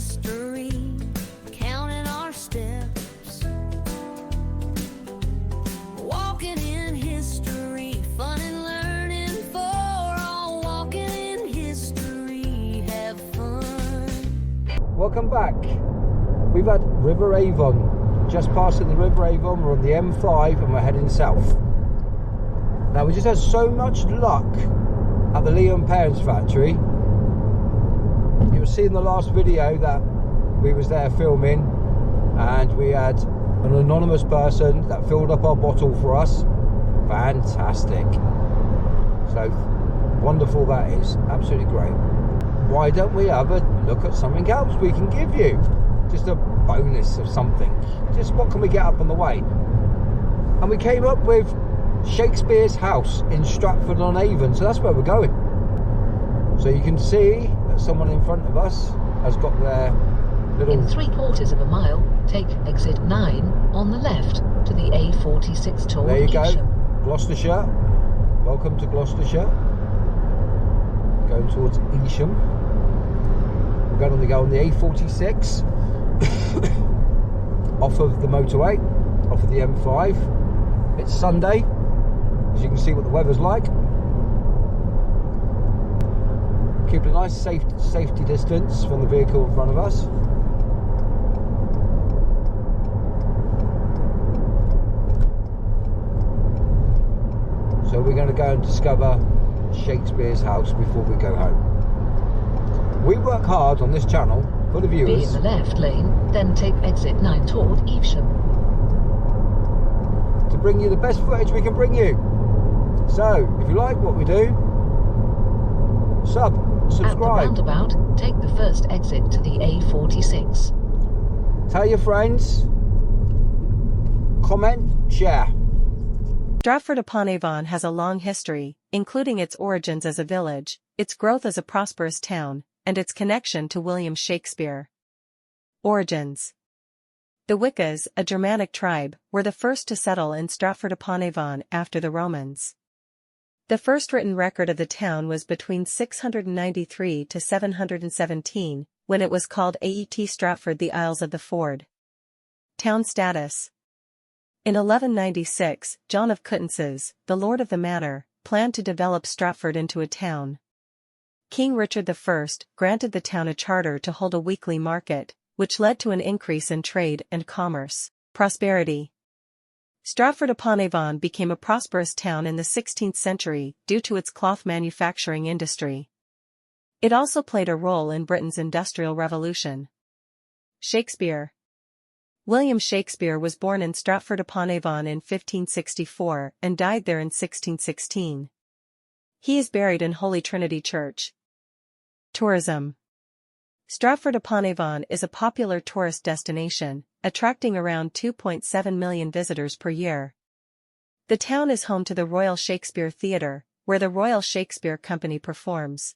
history, counting our steps. Walking in history, fun and learning for all. Walking in history, have fun. Welcome back. We've had River Avon, just passing the River Avon. We're on the M5 and we're heading south. Now we just had so much luck at the Liam Parents factory. You'll see in the last video that we was there filming, and we had an anonymous person that filled up our bottle for us. Fantastic. So wonderful that is. Absolutely great. Why don't we have a look at something else we can give you? Just a bonus of something. Just what can we get up on the way? And we came up with Shakespeare's house in Stratford-upon-Avon, so that's where we're going. So you can see that someone in front of us has got their little... In 3/4 of a mile, take exit 9 on the left to the A46 toll. There you go, Evesham. Gloucestershire. Welcome to Gloucestershire. Going towards Evesham. We're going to go on the A46 off of the motorway, off of the M5. It's Sunday, as you can see what the weather's like. Keep a nice safety distance from the vehicle in front of us. So we're going to go and discover Shakespeare's house before we go home. We work hard on this channel for the viewers. Be in the left lane, then take exit 9 toward Evesham. To bring you the best footage we can bring you. So, if you like what we do, subscribe. At the roundabout, take the first exit to the A46. Tell your friends. Comment, share. Stratford-upon-Avon has a long history, including its origins as a village, its growth as a prosperous town, and its connection to William Shakespeare. Origins. The Wiccas, a Germanic tribe, were the first to settle in Stratford-upon-Avon after the Romans. The first written record of the town was between 693 to 717, when it was called Aet Stratford, the Isles of the Ford. Town status. In 1196, John of Coutances, the lord of the manor, planned to develop Stratford into a town. King Richard I granted the town a charter to hold a weekly market, which led to an increase in trade and commerce. Prosperity. Stratford-upon-Avon became a prosperous town in the 16th century due to its cloth manufacturing industry. It also played a role in Britain's Industrial Revolution. Shakespeare. William Shakespeare was born in Stratford-upon-Avon in 1564 and died there in 1616. He is buried in Holy Trinity Church. Tourism. Stratford-upon-Avon is a popular tourist destination, attracting around 2.7 million visitors per year. The town is home to the Royal Shakespeare Theatre, where the Royal Shakespeare Company performs.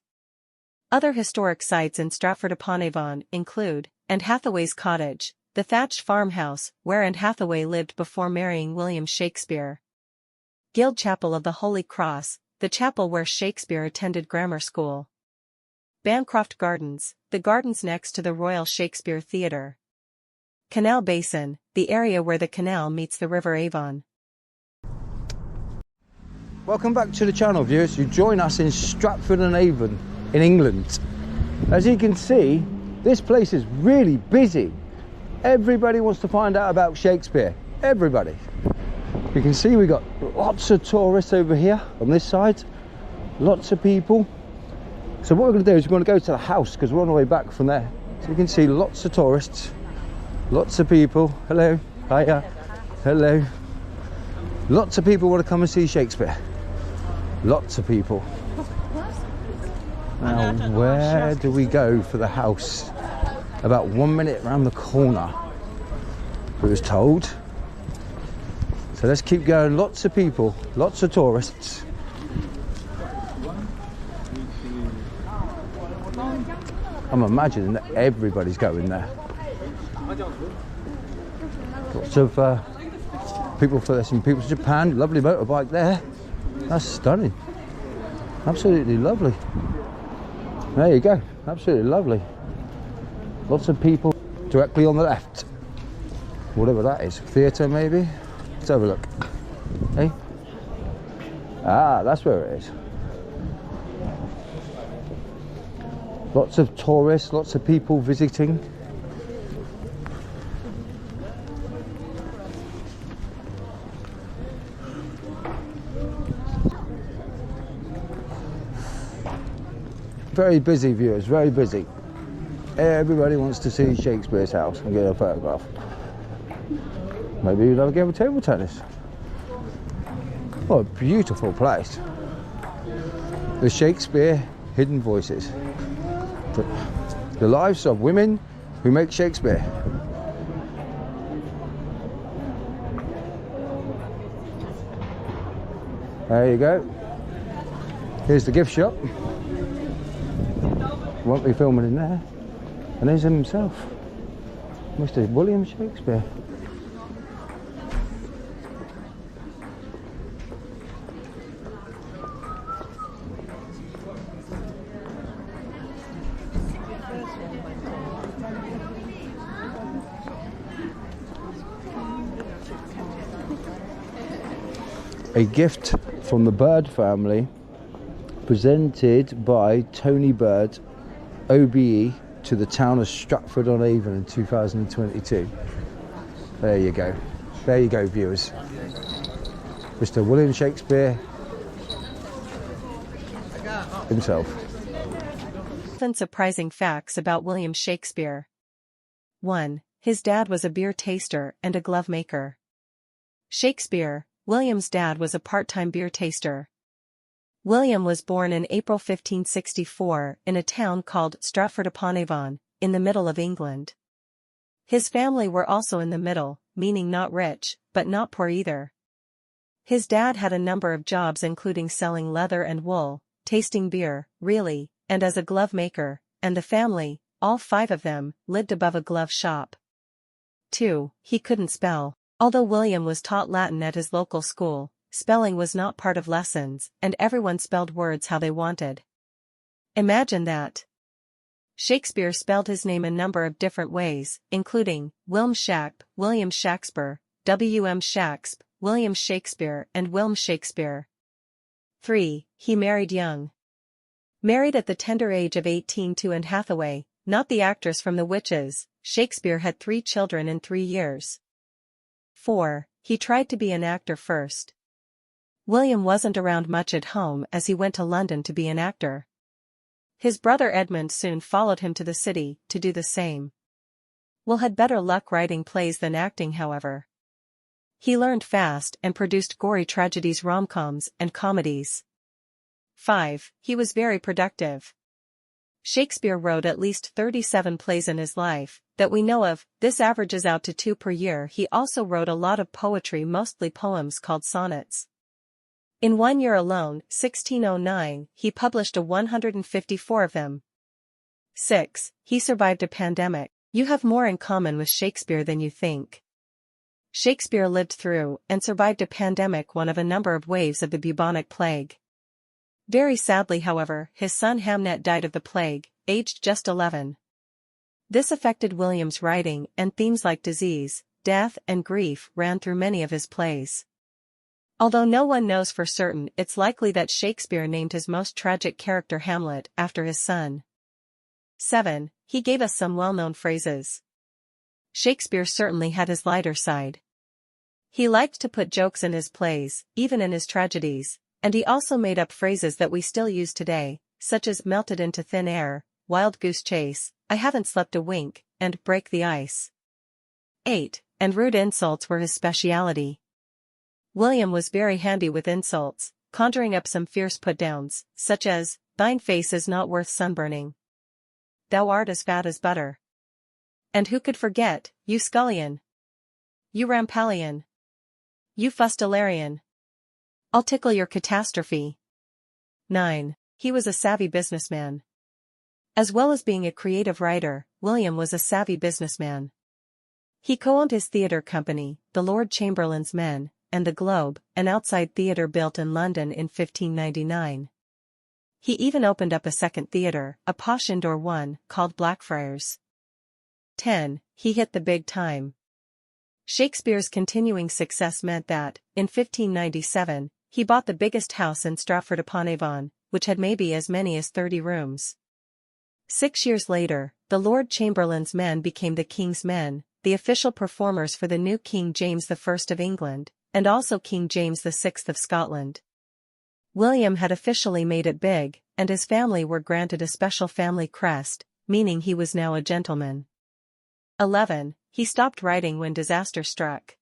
Other historic sites in Stratford-upon-Avon include Anne Hathaway's cottage, the thatched farmhouse where Anne Hathaway lived before marrying William Shakespeare. Guild Chapel of the Holy Cross, the chapel where Shakespeare attended grammar school. Bancroft Gardens, the gardens next to the Royal Shakespeare Theatre. Canal Basin, the area where the canal meets the River Avon. Welcome back to the channel, viewers. You join us in Stratford-upon-Avon in England. As you can see, this place is really busy. Everybody wants to find out about Shakespeare. Everybody. You can see we've got lots of tourists over here on this side. Lots of people. So what we're going to do is we're going to go to the house because we're on the way back from there. So you can see lots of tourists. Lots of people. Hello. Hiya. Hello. Lots of people want to come and see Shakespeare. Lots of people. Now, where do we go for the house? About 1 minute around the corner, we was told. So let's keep going. Lots of people, lots of tourists. I'm imagining that everybody's going there. Lots of people for this, and people from Japan. Lovely motorbike there. That's stunning. Absolutely lovely. There you go. Absolutely lovely. Lots of people directly on the left. Whatever that is. Theatre maybe? Let's have a look. Hey? Ah, that's where it is. Lots of tourists, lots of people visiting. Very busy, viewers, very busy. Everybody wants to see Shakespeare's house and get a photograph. Maybe you'll have a game of table tennis. What a beautiful place. The Shakespeare Hidden Voices. The lives of women who make Shakespeare. There you go. Here's the gift shop. Won't be filming in there. And there's him himself, Mr. William Shakespeare. A gift from the Bird family, presented by Tony Bird, OBE, to the town of Stratford-on-Avon in 2022. There you go. There you go, viewers. Mr. William Shakespeare himself. 7 surprising facts about William Shakespeare. 1. His dad was a beer taster and a glove maker. Shakespeare, William's dad, was a part-time beer taster. William was born in April 1564 in a town called Stratford-upon-Avon, in the middle of England. His family were also in the middle, meaning not rich, but not poor either. His dad had a number of jobs, including selling leather and wool, tasting beer, really, and as a glove maker, and the family, all 5 of them, lived above a glove shop. 2. He couldn't spell. Although William was taught Latin at his local school, spelling was not part of lessons, and everyone spelled words how they wanted. Imagine that. Shakespeare spelled his name a number of different ways, including Wilm Shack, William Shakespeare, W.M. Shakesp, William Shakespeare, and Wilm Shakespeare. 3. He married young. Married at the tender age of 18 to Anne Hathaway, not the actress from The Witches, Shakespeare had 3 children in 3 years. 4. He tried to be an actor first. William wasn't around much at home as he went to London to be an actor. His brother Edmund soon followed him to the city to do the same. Will had better luck writing plays than acting, however. He learned fast and produced gory tragedies, rom-coms, and comedies. 5. He was very productive. Shakespeare wrote at least 37 plays in his life, that we know of. This averages out to 2 per year. He also wrote a lot of poetry, mostly poems called sonnets. In 1 year alone, 1609, he published 154 of them. 6. He survived a pandemic. You have more in common with Shakespeare than you think. Shakespeare lived through and survived a pandemic, one of a number of waves of the bubonic plague. Very sadly, however, his son Hamnet died of the plague, aged just 11. This affected William's writing, and themes like disease, death, and grief ran through many of his plays. Although no one knows for certain, it's likely that Shakespeare named his most tragic character Hamlet after his son. 7. He gave us some well-known phrases. Shakespeare certainly had his lighter side. He liked to put jokes in his plays, even in his tragedies, and he also made up phrases that we still use today, such as melted into thin air, wild goose chase, I haven't slept a wink, and break the ice. 8. And rude insults were his speciality. William was very handy with insults, conjuring up some fierce put-downs, such as, thine face is not worth sunburning. Thou art as fat as butter. And who could forget, you scullion? You rampallion? You fustularian? I'll tickle your catastrophe. 9. He was a savvy businessman. As well as being a creative writer, William was a savvy businessman. He co-owned his theatre company, the Lord Chamberlain's Men, and the Globe, an outside theatre built in London in 1599. He even opened up a second theatre, a posh indoor one, called Blackfriars. 10. He hit the big time. Shakespeare's continuing success meant that, in 1597, he bought the biggest house in Stratford-upon-Avon, which had maybe as many as 30 rooms. 6 years later, the Lord Chamberlain's men became the King's men, the official performers for the new King James I of England, and also King James VI of Scotland. William had officially made it big, and his family were granted a special family crest, meaning he was now a gentleman. 11. He stopped writing when disaster struck.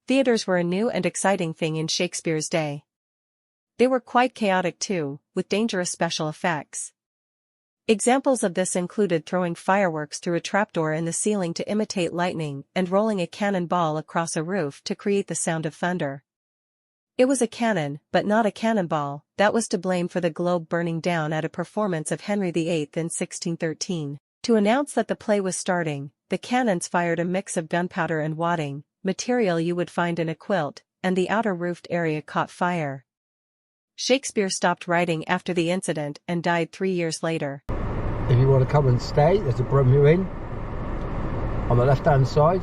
Theatres were a new and exciting thing in Shakespeare's day. They were quite chaotic too, with dangerous special effects. Examples of this included throwing fireworks through a trapdoor in the ceiling to imitate lightning and rolling a cannonball across a roof to create the sound of thunder. It was a cannon, but not a cannonball, that was to blame for the globe burning down at a performance of Henry VIII in 1613. To announce that the play was starting, the cannons fired a mix of gunpowder and wadding, material you would find in a quilt, and the outer roofed area caught fire. Shakespeare stopped writing after the incident and died 3 years later. If you want to come and stay, there's a Bromley Inn on the left hand side.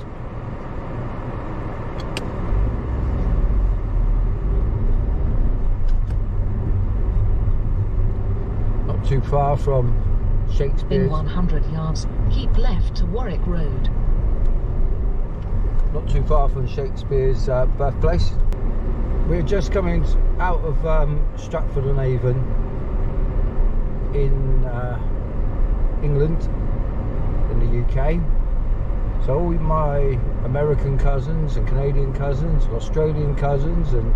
Not too far from Shakespeare's. In 100 yards, keep left to Warwick Road. Not too far from Shakespeare's birthplace. We're just coming out of Stratford-upon-Avon in England, in the UK. So all my American cousins and Canadian cousins and Australian cousins and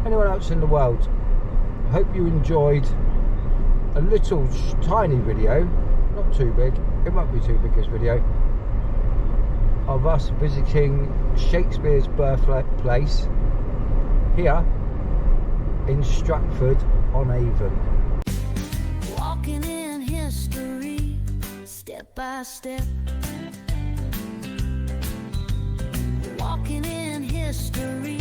anyone else in the world, I hope you enjoyed a little tiny video, not too big, it won't be too big this video, of us visiting Shakespeare's birthplace here in Stratford-upon-Avon. Walking in history, step by step. Walking in history.